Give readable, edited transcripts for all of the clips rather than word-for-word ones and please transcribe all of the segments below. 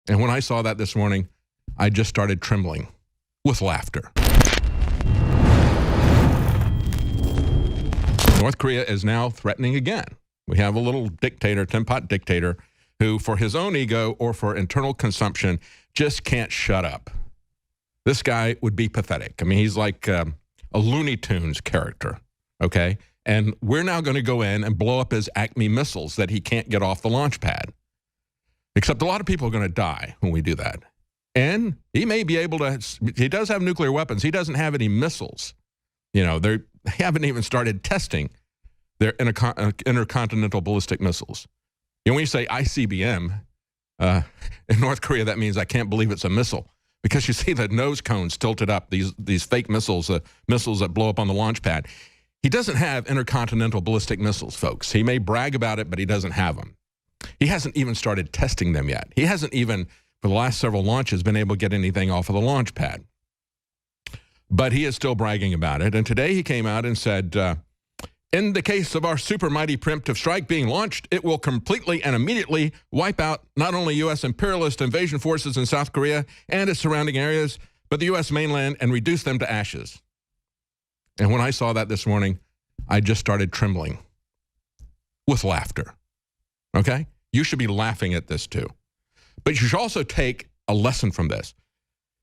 And when I saw that this morning, I just started trembling with laughter. North Korea is now threatening again. We have a little dictator, tin pot dictator, who for his own ego or for internal consumption just can't shut up. This guy would be pathetic. I mean, he's like a Looney Tunes character, okay? And we're now going to go in and blow up his Acme missiles that he can't get off the launch pad. Except a lot of people are going to die when we do that. And he may be able to, he does have nuclear weapons. He doesn't have any missiles. You know, they haven't even started testing their intercontinental ballistic missiles. You know, when you say ICBM in North Korea, that means I can't believe it's a missile. Because you see the nose cones tilted up, these fake missiles, missiles that blow up on the launch pad. He doesn't have intercontinental ballistic missiles, folks. He may brag about it, but he doesn't have them. He hasn't even started testing them yet. He hasn't even, for the last several launches, been able to get anything off of the launch pad. But he is still bragging about it. And today he came out and said, in the case of our super mighty preemptive strike being launched, it will completely and immediately wipe out not only U.S. imperialist invasion forces in South Korea and its surrounding areas, but the U.S. mainland and reduce them to ashes. And when I saw that this morning, I just started trembling with laughter. Okay? You should be laughing at this too. But you should also take a lesson from this.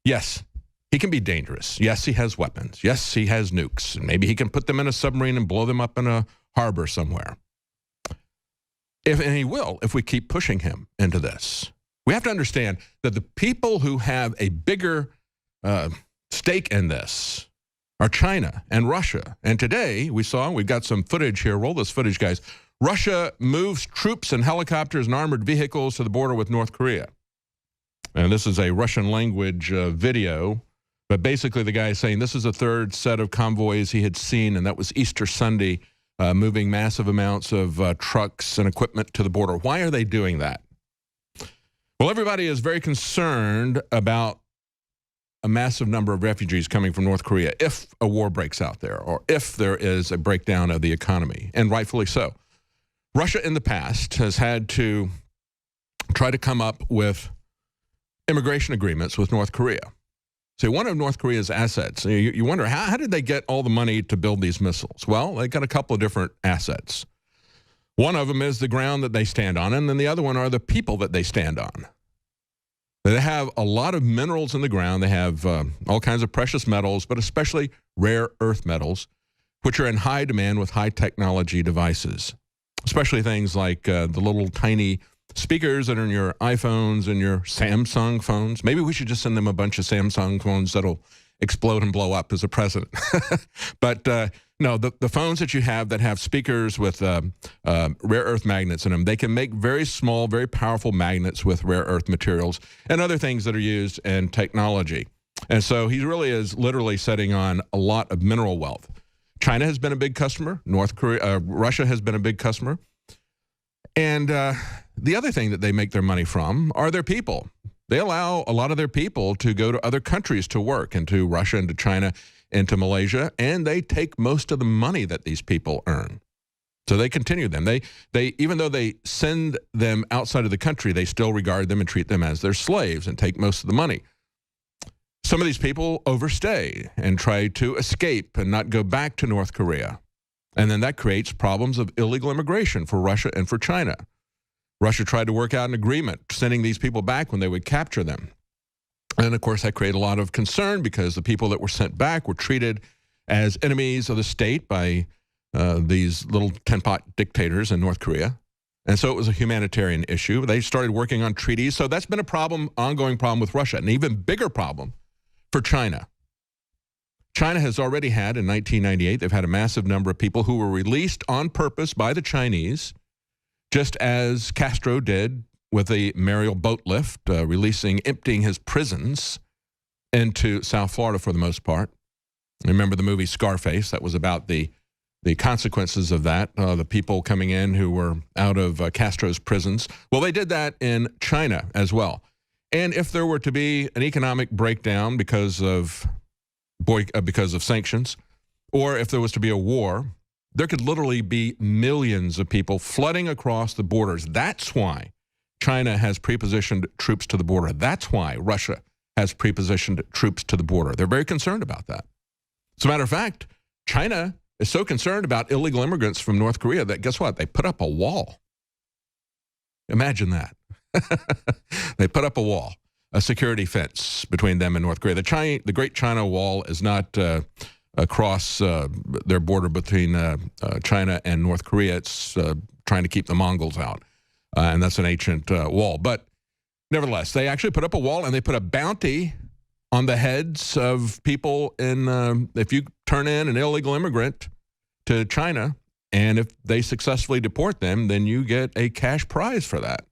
Yes, he can be dangerous. Yes, he has weapons. Yes, he has nukes. And maybe he can put them in a submarine and blow them up in a harbor somewhere. And he will if we keep pushing him into this. We have to understand that the people who have a bigger stake in this are China and Russia. And today we've got some footage here. Roll this footage, guys. Russia moves troops and helicopters and armored vehicles to the border with North Korea. And this is a Russian language video. But basically, the guy is saying this is a third set of convoys he had seen, and that was Easter Sunday, moving massive amounts of trucks and equipment to the border. Why are they doing that? Well, everybody is very concerned about a massive number of refugees coming from North Korea if a war breaks out there or if there is a breakdown of the economy, and rightfully so. Russia in the past has had to try to come up with immigration agreements with North Korea. See, one of North Korea's assets, you wonder, how did they get all the money to build these missiles? Well, they got a couple of different assets. One of them is the ground that they stand on, and then the other one are the people that they stand on. They have a lot of minerals in the ground. They have all kinds of precious metals, but especially rare earth metals, which are in high demand with high technology devices, especially things like the little tiny speakers that are in your iPhones and your Samsung phones. Maybe we should just send them a bunch of Samsung phones that'll explode and blow up as a present. But no, the phones that you have that have speakers with rare earth magnets in them, they can make very small, very powerful magnets with rare earth materials and other things that are used in technology. And so he really is literally setting on a lot of mineral wealth. China has been a big customer. Russia has been a big customer. And the other thing that they make their money from are their people. They allow a lot of their people to go to other countries to work, into Russia, into China, into Malaysia, and they take most of the money that these people earn. So they continue them. They even though they send them outside of the country, they still regard them and treat them as their slaves and take most of the money. Some of these people overstay and try to escape and not go back to North Korea. And then that creates problems of illegal immigration for Russia and for China. Russia tried to work out an agreement sending these people back when they would capture them. And, of course, that created a lot of concern because the people that were sent back were treated as enemies of the state by these little tin-pot dictators in North Korea. And so it was a humanitarian issue. They started working on treaties. So that's been a problem, ongoing problem with Russia, an even bigger problem for China. China has already had, in 1998, they've had a massive number of people who were released on purpose by the Chinese, just as Castro did with the Mariel boat lift, emptying his prisons into South Florida for the most part. Remember the movie Scarface? That was about the consequences of that, the people coming in who were out of Castro's prisons. Well, they did that in China as well. And if there were to be an economic breakdown because of sanctions, or if there was to be a war, there could literally be millions of people flooding across the borders. That's why China has prepositioned troops to the border. That's why Russia has prepositioned troops to the border. They're very concerned about that. As a matter of fact, China is so concerned about illegal immigrants from North Korea that, guess what? They put up a wall. Imagine that. They put up a wall, a security fence between them and North Korea. The Great China Wall is not across their border between China and North Korea. It's trying to keep the Mongols out, and that's an ancient wall. But nevertheless, they actually put up a wall, and they put a bounty on the heads of people if you turn in an illegal immigrant to China, and if they successfully deport them, then you get a cash prize for that.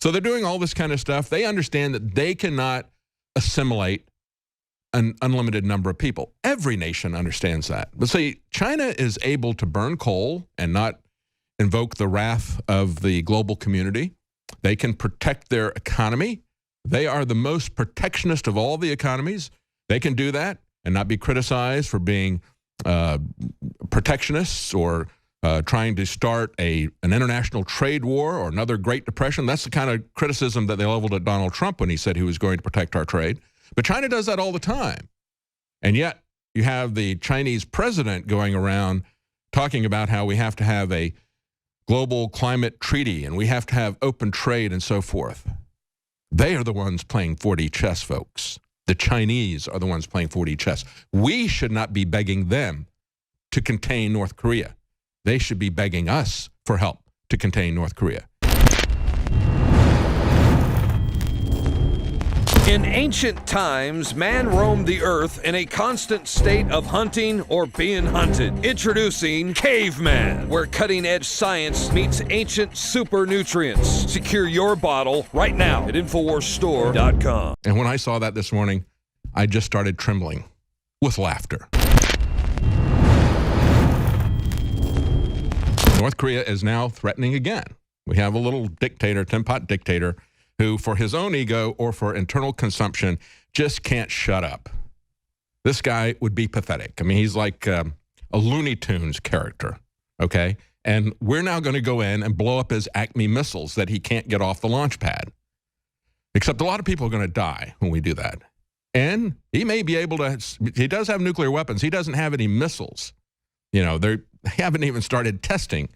So they're doing all this kind of stuff. They understand that they cannot assimilate an unlimited number of people. Every nation understands that. But see, China is able to burn coal and not invoke the wrath of the global community. They can protect their economy. They are the most protectionist of all the economies. They can do that and not be criticized for being protectionists or trying to start an international trade war or another Great Depression. That's the kind of criticism that they leveled at Donald Trump when he said he was going to protect our trade. But China does that all the time. And yet you have the Chinese president going around talking about how we have to have a global climate treaty and we have to have open trade and so forth. They are the ones playing 4D chess, folks. The Chinese are the ones playing 4D chess. We should not be begging them to contain North Korea. They should be begging us for help to contain North Korea. In ancient times, man roamed the earth in a constant state of hunting or being hunted. Introducing Caveman, where cutting-edge science meets ancient super nutrients. Secure your bottle right now at InfoWarsStore.com. And when I saw that this morning, I just started trembling with laughter. North Korea is now threatening again. We have a little dictator, Tin Pot dictator, who for his own ego or for internal consumption just can't shut up. This guy would be pathetic. I mean, he's like a Looney Tunes character, okay? And we're now going to go in and blow up his Acme missiles that he can't get off the launch pad. Except a lot of people are going to die when we do that. And he may be able to, he does have nuclear weapons. He doesn't have any missiles. You know, they haven't even started testing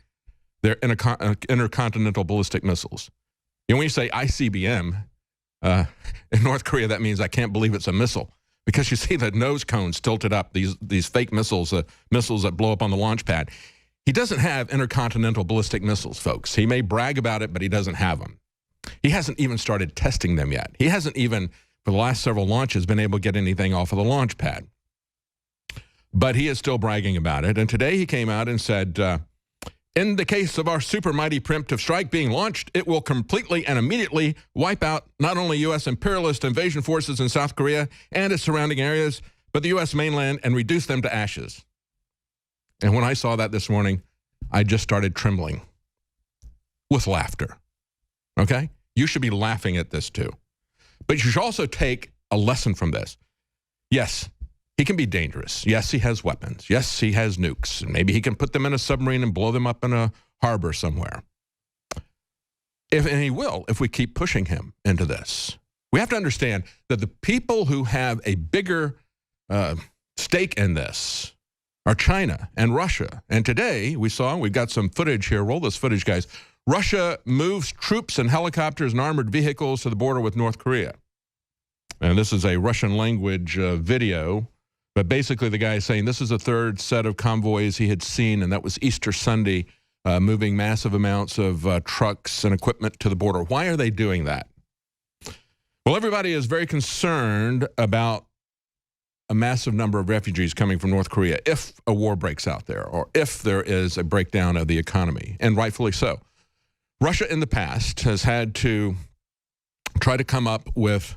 their intercontinental ballistic missiles. You know, when you say ICBM in North Korea, that means I can't believe it's a missile. Because you see the nose cones tilted up, these fake missiles, missiles that blow up on the launch pad. He doesn't have intercontinental ballistic missiles, folks. He may brag about it, but he doesn't have them. He hasn't even started testing them yet. He hasn't even, for the last several launches, been able to get anything off of the launch pad. But he is still bragging about it. And today he came out and said, in the case of our super mighty preemptive strike being launched, it will completely and immediately wipe out not only U.S. imperialist invasion forces in South Korea and its surrounding areas, but the U.S. mainland and reduce them to ashes. And when I saw that this morning, I just started trembling with laughter. Okay? You should be laughing at this too. But you should also take a lesson from this. Yes, he can be dangerous. Yes, he has weapons. Yes, he has nukes. And maybe he can put them in a submarine and blow them up in a harbor somewhere. And he will if we keep pushing him into this. We have to understand that the people who have a bigger stake in this are China and Russia. And today we've got some footage here. Roll this footage, guys. Russia moves troops and helicopters and armored vehicles to the border with North Korea. And this is a Russian language video. But basically the guy is saying this is the third set of convoys he had seen, and that was Easter Sunday, moving massive amounts of trucks and equipment to the border. Why are they doing that? Well, everybody is very concerned about a massive number of refugees coming from North Korea if a war breaks out there or if there is a breakdown of the economy, and rightfully so. Russia in the past has had to try to come up with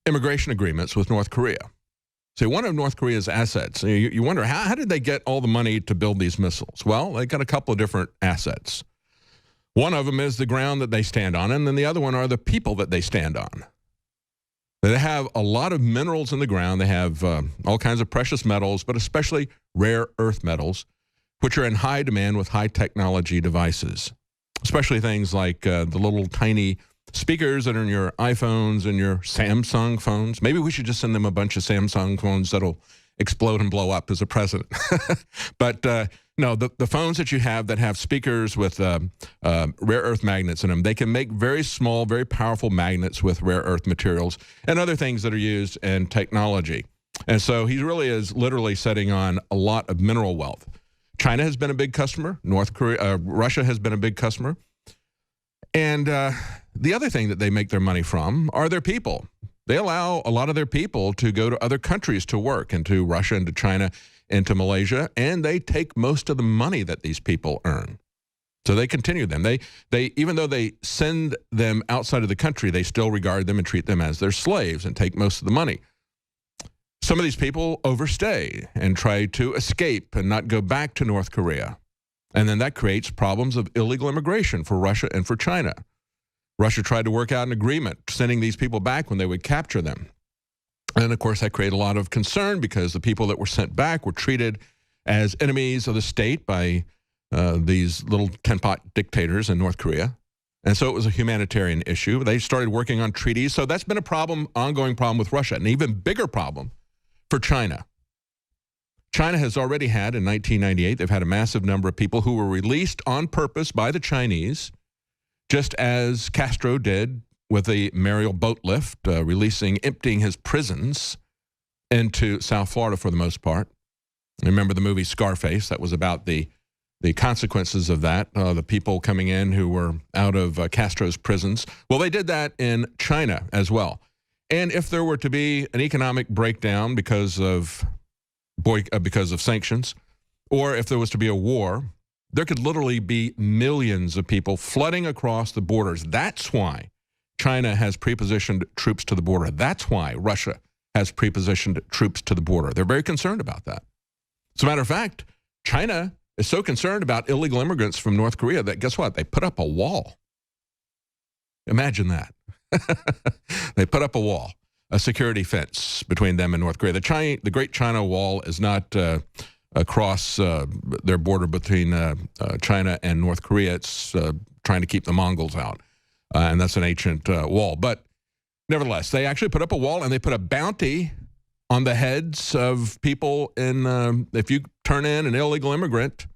immigration agreements with North Korea. So one of North Korea's assets, you wonder, how did they get all the money to build these missiles? Well, they got a couple of different assets. One of them is the ground that they stand on, and then the other one are the people that they stand on. They have a lot of minerals in the ground. They have all kinds of precious metals, but especially rare earth metals, which are in high demand with high technology devices. especially things like the little tiny speakers that are in your iPhones and your Samsung phones. Maybe we should just send them a bunch of Samsung phones that'll explode and blow up as a present. But no, the phones that you have that have speakers with rare earth magnets in them, they can make very small, very powerful magnets with rare earth materials and other things that are used in technology. And so he really is literally setting on a lot of mineral wealth. China has been a big customer. Russia has been a big customer. And the other thing that they make their money from are their people. They allow a lot of their people to go to other countries to work, into Russia, into China, into Malaysia, and they take most of the money that these people earn. So they continue them. They even though they send them outside of the country, they still regard them and treat them as their slaves and take most of the money. Some of these people overstay and try to escape and not go back to North Korea. And then that creates problems of illegal immigration for Russia and for China. Russia tried to work out an agreement sending these people back when they would capture them. And of course, that created a lot of concern because the people that were sent back were treated as enemies of the state by these little tin-pot dictators in North Korea. And so it was a humanitarian issue. They started working on treaties. So that's been a problem, ongoing problem with Russia, an even bigger problem for China. China has already had, in 1998, they've had a massive number of people who were released on purpose by the Chinese, just as Castro did with the Mariel boat lift, emptying his prisons into South Florida for the most part. Remember the movie Scarface? That was about the consequences of that, the people coming in who were out of Castro's prisons. Well, they did that in China as well. And if there were to be an economic breakdown because of sanctions, or if there was to be a war, there could literally be millions of people flooding across the borders. That's why China has prepositioned troops to the border. That's why Russia has prepositioned troops to the border. They're very concerned about that. As a matter of fact, China is so concerned about illegal immigrants from North Korea that, guess what? They put up a wall. Imagine that. They put up a wall, a security fence between them and North Korea. The Great China Wall is not across their border between China and North Korea. It's trying to keep the Mongols out. And that's an ancient wall. But nevertheless, they actually put up a wall, and they put a bounty on the heads of people if you turn in an illegal immigrant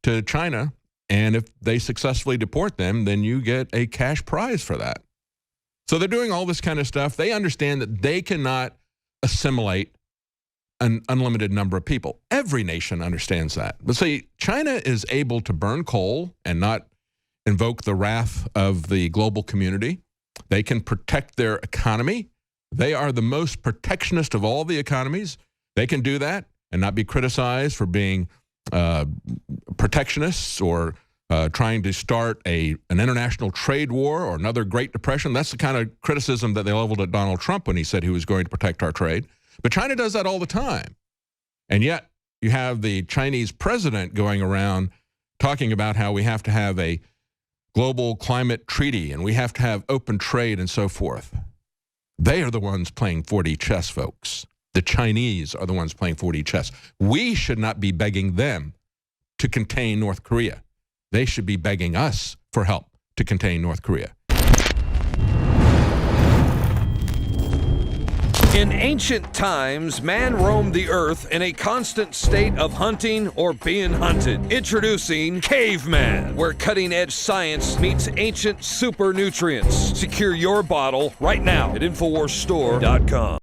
to China, and if they successfully deport them, then you get a cash prize for that. So they're doing all this kind of stuff. They understand that they cannot assimilate an unlimited number of people. Every nation understands that. But see, China is able to burn coal and not invoke the wrath of the global community. They can protect their economy. They are the most protectionist of all the economies. They can do that and not be criticized for being protectionists or trying to start an international trade war or another Great Depression. That's the kind of criticism that they leveled at Donald Trump when he said he was going to protect our trade. But China does that all the time. And yet you have the Chinese president going around talking about how we have to have a global climate treaty and we have to have open trade and so forth. They are the ones playing 4D chess, folks. The Chinese are the ones playing 4D chess. We should not be begging them to contain North Korea. They should be begging us for help to contain North Korea. In ancient times, man roamed the earth in a constant state of hunting or being hunted. Introducing Caveman, where cutting-edge science meets ancient super nutrients. Secure your bottle right now at InfoWarsStore.com.